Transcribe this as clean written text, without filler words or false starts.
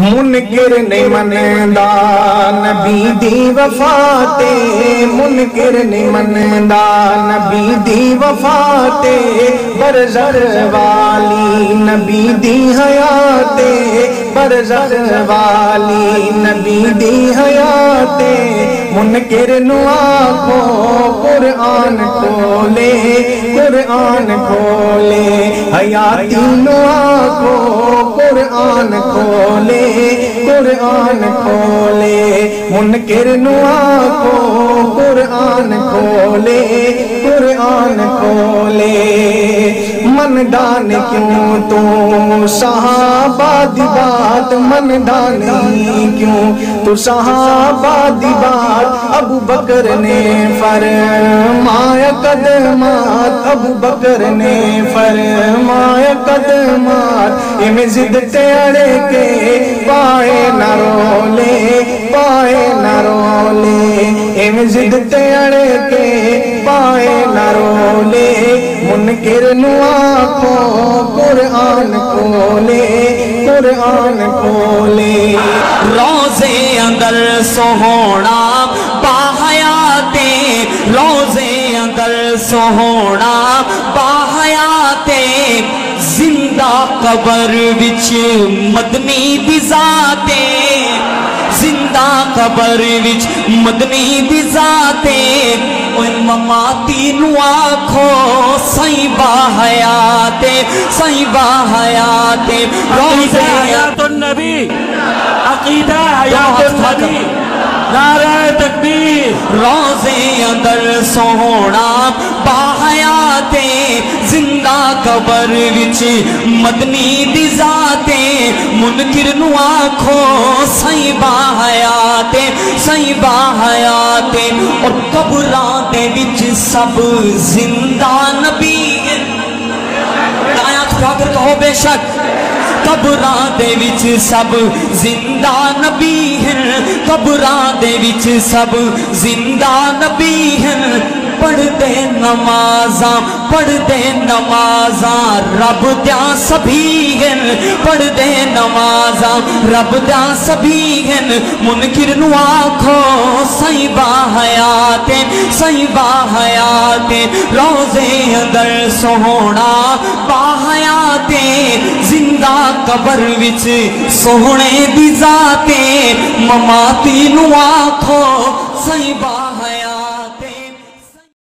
منکر نہیں مندا نبی دی وفا تے، منکر نہیں مندا نبی دی وفا تے، برزخ والی نبی دی حیات تے، برزخ والی نبی دی حیات تے، منکر نو آکھو قرآن کھولے، قرآن کھولے، حیاتی نو آکھو قرآن کھولے، قرآن کھولے، منکر نو آکھو قرآن کھولے، قرآن کھولے۔ من دان کیوں تو صحابہ دی بات، من دانی کیوں تو صحابہ دی بات، ابو بکر نے فرمایا قدمات، ابو بکر نے فرمایا قدمات، میں ضد تے اڑے کے پائے نہ رولے، پائے نہ رولے، میں ضد تے اڑے کے پائے نہ رولے، منکر نو آکھو قرآن کھولے، قرآن کھولے۔ روزے اندر سوہونا باحیاتے، روزے اندر سوہونا باحیاتے، زندہ قبر وچ مدنی دی ذاتے، زندہ قبر وچ مدنی دی ذاتے، اوے مماتی نو آکھو سائیں باحیاتے، سائیں باحیاتے۔ عقیدہ حیات النبی، عقیدہ حیات النبی، نعرہ تکبیر۔ روزے اندر سوہونا باحیاتے، زندہ قبر وچ مدنی دی ذاتے، منکر نو آکھو سائیں باحیاتے، سائیں باحیاتے۔ اور قبراں دے وچ سب زندہ نبی ہیں، دایاں کھا کر کہو بے شک، قبراں دے وچ سب زندہ نبی ہیں، قبراں دے وچ سب زندہ نبی ہیں، پڑھ دے نمازاں، پڑھ دے نمازاں رب دیاں سبھی ہیں، پڑھ دے نمازاں رب دیاں سبھی ہیں، منکر نو آکھو سائیں باحیاتے، سائیں باحیاتے۔ روزے اندر سوہونا باحیاتے، زندہ قبر وچ سوہنے دی ذاتے، مماتی نو آکھو سائیں باحیاتے۔